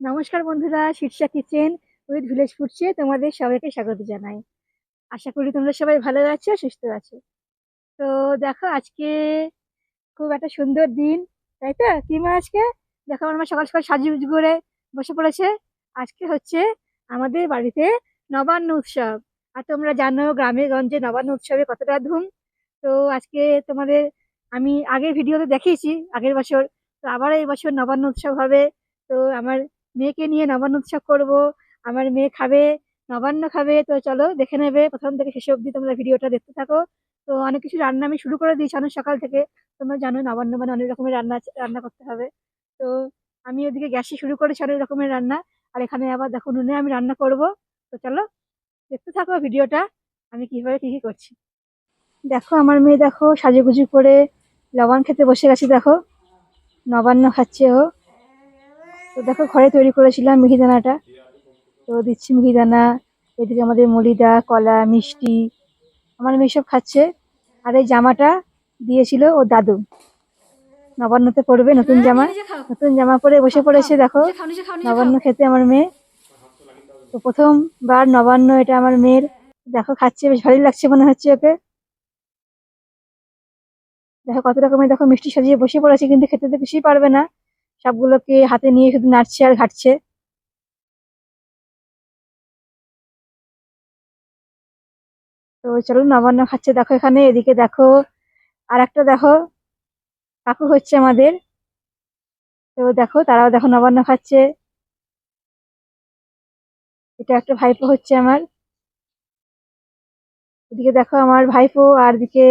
নমস্কার বন্ধুরা, Shirsha kitchen with village ফুডসে তোমাদের সবাইকে স্বাগত জানাই। আশা করি তোমরা সবাই ভালো আছো, সুস্থ আছো। তো দেখো আজকে খুব একটা সুন্দর দিন, তাই তো? কি মা আজকে? দেখো আমার মা সকাল সকাল সাজুগুজু করে বসে পড়েছে। আজকে হচ্ছে আমাদের বাড়িতে নবান্ন উৎসব। আর তোমরা জানো গ্রামে গঞ্জে নবান্ন উৎসবে কতটা ধুম। তো আজকে তোমাদের আমি আগের ভিডিওতে দেখিয়েছি আগের বছর। তো আবার এই বছর নবান্ন উৎসব হবে। তো আমার মেয়েকে নিয়ে নবান্ন উৎসব করব। আমার মেয়ে খাবে, নবান্ন খাবে। তো চলো দেখে নেবে প্রথম থেকে শেষ অবধি, তোমরা ভিডিওটা দেখতে থাকো। তো অনেক কিছু রান্না আমি শুরু করে দিয়েছি অনেক সকাল থেকে। তোমরা জানো নবান্ন মানে অনেক রকমের রান্না রান্না করতে হবে। তো আমি ওদিকে গ্যাসে শুরু করেছি অনেক রকমের রান্না। আর এখানে আবার দেখো নুনে আমি রান্না করব। তো চলো দেখতে থাকো ভিডিওটা, আমি কিভাবে কি কি করছি। দেখো আমার মেয়ে দেখো সাজুগুজু করে লবণ খেতে বসে গেছে। দেখো নবান্ন খাচ্ছে ও। তো দেখো ঘরে তৈরি করেছিলাম মিহিদানাটা, তো দিচ্ছি মিহিদানা। এদিকে আমাদের মলিদা, কলা, মিষ্টি আমার মেয়ে সব খাচ্ছে। আর এই জামাটা দিয়েছিল ও দাদু, নবান্নতে পরবে নতুন জামা। নতুন জামা পরে বসে পড়েছে দেখো নবান্ন খেতে আমার মেয়ে। তো প্রথমবার নবান্ন এটা আমার মেয়ের। দেখো খাচ্ছে, বেশ ভালোই লাগছে মনে হচ্ছে ওকে। দেখো কত রকমের দেখো মিষ্টি সাজিয়ে বসে পড়েছে, কিন্তু খেতে তো কিছুই পারবে না। সবগুলোকে হাতে নিয়ে শুধু নাড়ছে আর ঘাটছে। তো চলো নবান্ন খাচ্ছে দেখো এখানে। এদিকে দেখো আর একটা দেখো কাকু হচ্ছে আমাদের। তো দেখো তারাও দেখো নবান্ন খাচ্ছে। এটা একটা ভাইপো হচ্ছে আমার। এদিকে দেখো আমার ভাইপো, আর দিকে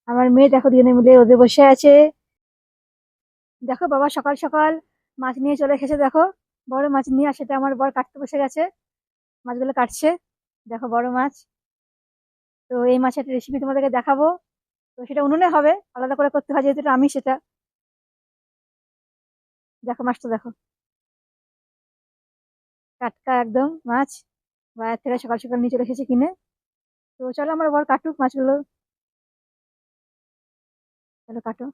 আমার মেয়ে দেখো দুজনে মিলে রোদে বসে আছে। দেখো বাবা সকাল সকাল মাছ নিয়ে চলে এসেছে দেখো। বড় মাছ নিয়ে, আর সেটা আমার বর কাটতে বসে গেছে। মাছগুলো কাটছে দেখো, বড় মাছ। তো এই মাছের একটা রেসিপি তোমাদেরকে দেখাবো। তো সেটা উনুনে হবে, আলাদা করে করতে হয় যেহেতু এটা আমি সেটা। দেখো মাছটা দেখো, টাটকা একদম মাছ, বাজার থেকে সকাল সকাল নিয়ে চলে এসেছে কিনে। তো চলো আমার বর কাটুক মাছগুলো। চলো কাটো।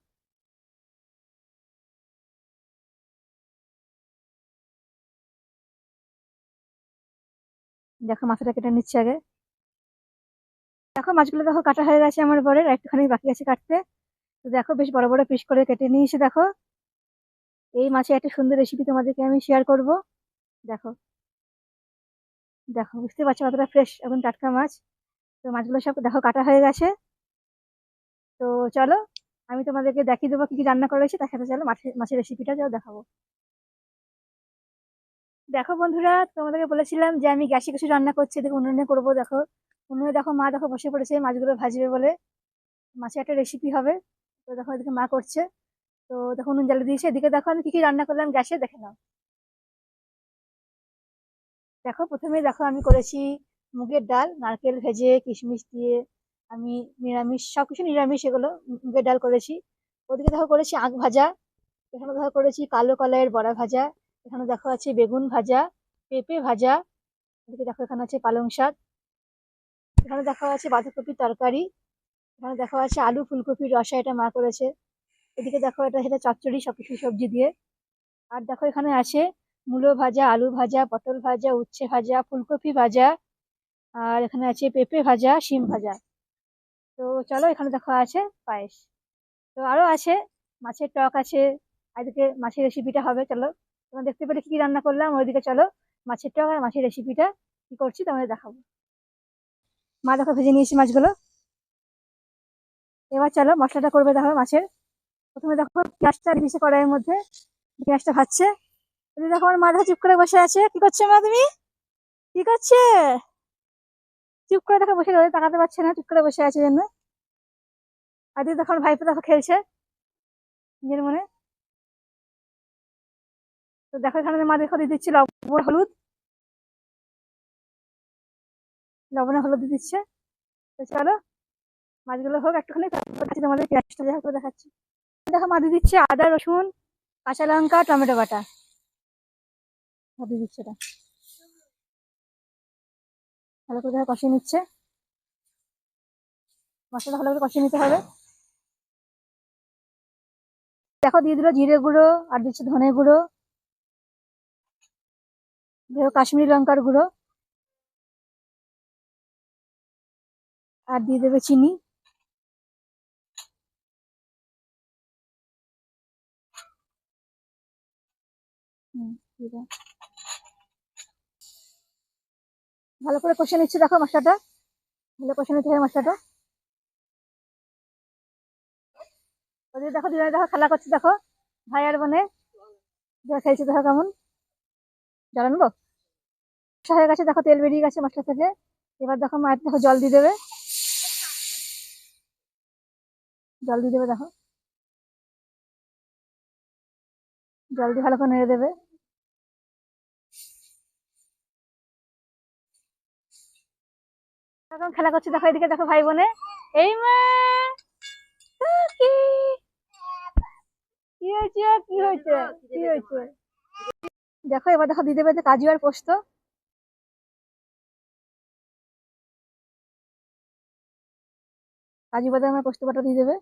দেখো মাছটা কেটে নিচ্ছে আগে। দেখো মাছগুলো দেখো কাটা হয়ে গেছে আমার বরের, আর একটুখানি বাকি আছে কাটতে। তো দেখো বেশ বড় বড় পিস করে কেটে নিয়েছে দেখো। এই মাছের একটা সুন্দর রেসিপি তোমাদেরকে আমি শেয়ার করব। দেখো, দেখো বুঝতে পারছো কতটা ফ্রেশ এবং টাটকা মাছ। তো মাছগুলো সব দেখো কাটা হয়ে গেছে। তো চলো আমি তোমাদেরকে দেখিয়ে দেবো কি কি রান্না করেছি, তার সাথে চলো মাছের মাছের রেসিপিটা যাও দেখাবো। দেখো বন্ধুরা, তোমাদেরকে বলেছিলাম যে আমি গ্যাসে কিছু রান্না করছি, দেখো উনুনে করবো। দেখো উনুনে দেখো মা দেখো বসে পড়েছে মাছগুলো ভাজবে বলে। মাছের একটা রেসিপি হবে। তো দেখো এদিকে মা করছে। তো দেখো উনুন জ্বালিয়ে দিয়েছে। এদিকে দেখো আমি কি কি রান্না করলাম গ্যাসে, দেখে নাও। দেখো প্রথমে দেখো আমি করেছি মুগের ডাল নারকেল ভেজে কিশমিশ দিয়ে। আমি নিরামিষ, সবকিছু নিরামিষ এগুলো। মুগের ডাল করেছি। ওদিকে দেখো করেছি আখ ভাজা। এখানে দেখো করেছি কালো কলাইয়ের বড়া ভাজা। এখানে দেখো আছে বেগুন ভাজা, পেঁপে ভাজা। এদিকে দেখো এখানে আছে পালং শাক। এখানে দেখো আছে বাঁধাকপির তরকারি। এখানে দেখো আছে আলু ফুলকপির রসা, এটা মা করেছে। এদিকে দেখো এটা সেটা চচ্চড়ি সবকিছু সবজি দিয়ে। আর দেখো এখানে আছে মূলো ভাজা, আলু ভাজা, পটল ভাজা, উচ্ছে ভাজা, ফুলকপি ভাজা। আর এখানে আছে পেঁপে ভাজা, শিম ভাজা। তো চলো এখানে দেখো আছে পায়েস। তো আরো আছে মাছের টক আছে। আর এদিকে মাছের রেসিপিটা হবে, চলো তোমরা দেখতে পেলে কি কি রান্না করলাম। ওইদিকে চলো মাছের টক আর মাছের রেসিপিটা কি করছি তোমাদের দেখাবো। মা দেখো ভেজে নিয়েছি মাছগুলো। এবার চলো মশলাটা করবে দেখো মাছের। প্রথমে দেখো পেঁয়াজটা দিয়েছে কড়াইয়ের মধ্যে, পেঁয়াজটা ভাজছে। এদিকে দেখো আমার মা দেখো চুপ করে বসে আছে। কি করছে মা তুমি? কি করছে? চুপ করে দেখো বসে রয়েছে, তাকাতে পারছে না, চুপ করে বসে আছে জন্য। আর এদিকে দেখো আমার ভাইপো দেখো খেলছে নিজের মনে। তো দেখো এখানে মা দেখো দিয়ে দিচ্ছে লবণ হলুদ, লবণে হলুদ দিয়ে দিচ্ছে। তো চলো মাছগুলো হোক একটুখানি, তারপর দেখাচ্ছি তোমাদের পেঁয়াজটা দেখা করে দেখাচ্ছি। দেখো মা দিয়ে দিচ্ছে আদা রসুন কাঁচা লঙ্কা টমেটো বাটা, মা দিয়ে দিচ্ছে এটা। ভালো করে দেখো কষিয়ে নিচ্ছে। মশলাটা ভালো করে কষিয়ে নিতে হবে। দেখো দিয়ে দিল জিরে গুঁড়ো, আর দিচ্ছে ধনে গুঁড়ো। দেখো কাশ্মীরি লঙ্কার গুঁড়ো, আর দিয়ে দেবে চিনি। দিয়ে দাও। ভালো করে কষে নিচ্ছি, দেখো মশলাটা ভালো কষে নিতে হবে মশলাটা। ওদের দেখো দুজনে দেখো খেলা করছে, দেখো ভাই আর বোনে খেলছে, দেখো কেমন। জল আনবো, হয়ে গেছে, দেখো তেল বেরিয়ে গেছে মশলা থেকে। এবার দেখো মায়ের দেখো জল দিয়ে দেবে, জল দিয়ে দেবে দেখো, জল দিয়ে ভালো করে নেড়ে দেবে। এখন খেলা করছে, দেখো এদিকে দেখো ভাই বোনে। এই মা কি কি হয়েছে, কি হয়েছে, কি হয়েছে? দেখো এবার দেখো দিয়ে দেবে কাজু আর পোস্ত। কাজু বাদাম আর পোস্ত বাটা দিয়ে দেবে।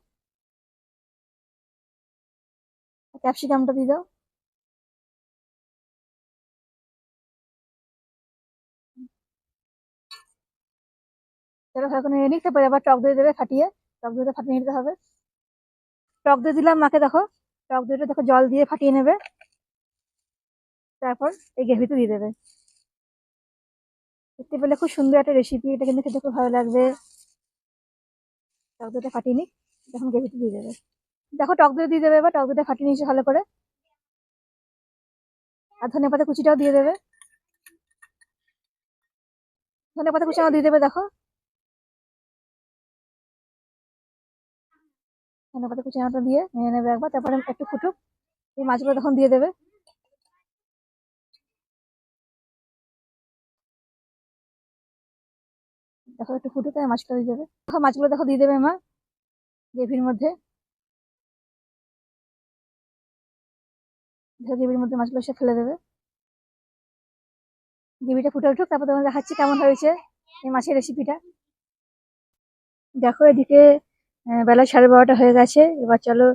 ক্যাপসিকামটা দিয়ে দাও। সেটা ভালো করে নিয়ে নিক, তারপরে আবার টক দই দেবে ফাটিয়ে। টক দইটা ফাটিয়ে নিতে হবে। টক দই দিলাম মাকে, দেখো টক দইটা দেখো জল দিয়ে ফাটিয়ে নেবে, তারপর এই গ্রেভিতে দিয়ে দেবে। দেখতে পেলে খুব সুন্দর একটা রেসিপি, এটা কিন্তু খেতে খুব ভালো লাগবে। টক দইটা ফাটিয়ে নিক, তখন গ্রেভিতে দিয়ে দেবে। দেখো টক দই দিয়ে দেবে, এবার টক দইটা ফাটিয়ে নিয়েছে ভালো করে। আর ধনে পাতা কুচিটাও দিয়ে দেবে, ধনে পাতা কুচিটাও দিয়ে দেবে দেখো, ধনে পাতা কুচিটা দিয়ে নিয়ে নেবে একবার, তারপরে একটু ফুটুক, এই মাছগুলো তখন দিয়ে দেবে। দেখো একটু ফুটুক, তাই মাছটা দিয়ে দেবে। দেখো মাছগুলো দেখো দিয়ে দেবে মা গ্রেভির মধ্যে। দেখো গ্রেভির মধ্যে মাছগুলো সে ফেলে দেবে। গ্রেভিটা ফুটে উঠুক, তারপর তোমার দেখাচ্ছি কেমন হয়েছে এই মাছের রেসিপিটা। দেখো এদিকে বেলা 12:30 হয়ে গেছে। এবার চলো,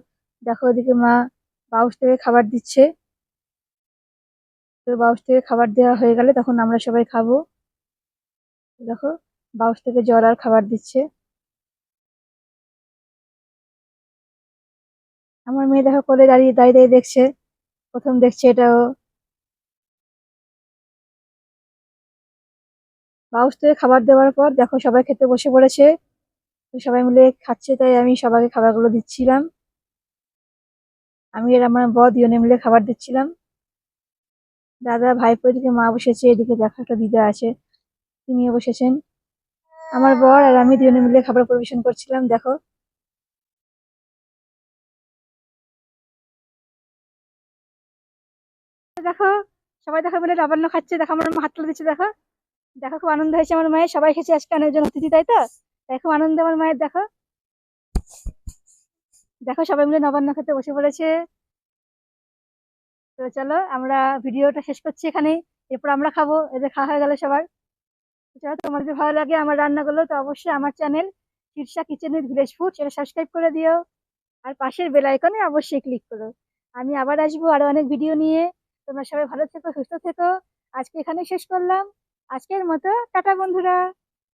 দেখো এদিকে মা বাউস থেকে খাবার দিচ্ছে। তো বাউস থেকে খাবার দেওয়া হয়ে গেলে তখন আমরা সবাই খাবো। দেখো বাউস থেকে জল আর খাবার দিচ্ছে। আমার মেয়ে দেখো কোলে দাঁড়িয়ে দাঁড়িয়ে দাঁড়িয়ে দেখছে, প্রথম দেখছে এটাও। বাউস থেকে খাবার দেওয়ার পর দেখো সবাই খেতে বসে পড়েছে। তো সবাই মিলে খাচ্ছে, তাই আমি সবাইকে খাবারগুলো দিচ্ছিলাম। আমি আর আমার বর দুজনে মিলে খাবার দিচ্ছিলাম। দাদা ভাইপো, এদিকে মা বসেছে, এদিকে দেখো একটা দিদা আছে, তিনিও বসেছেন। আমার বর আর আমি দুজনে মিলে খাবার পরিবেশন করছিলাম, দেখো। দেখো সবাই দেখো মিলে নবান্ন খাচ্ছে, দেখো আমার মা হাত তুলে দিচ্ছে, দেখো। দেখো খুব আনন্দ হয়েছে আমার মায়ের, সবাই খেয়েছে আজকে, অনেকজন অতিথি, তাই তো, তাই খুব আনন্দ আমার মায়ের। দেখো দেখো সবাই মিলে নবান্ন খেতে বসে পড়েছে। তো চলো আমরা ভিডিওটা শেষ করছি এখানে, এরপর আমরা খাবো, এদের খাওয়া হয়ে গেলে সবার। তো চলো, তোমার যদি ভালো লাগে আমার রান্নাগুলো, তো অবশ্যই আমার channel Shirsha kitchen with village food সেটা সাবস্ক্রাইব করে দিও। আর পাশের বেল আইকনে অবশ্যই ক্লিক করো। আমি আবার আসবো আরো অনেক ভিডিও নিয়ে। তোমরা সবাই ভালো থেকো, সুস্থ থেকো। আজকে এখানে শেষ করলাম, আজকের মতো টাটা বন্ধুরা।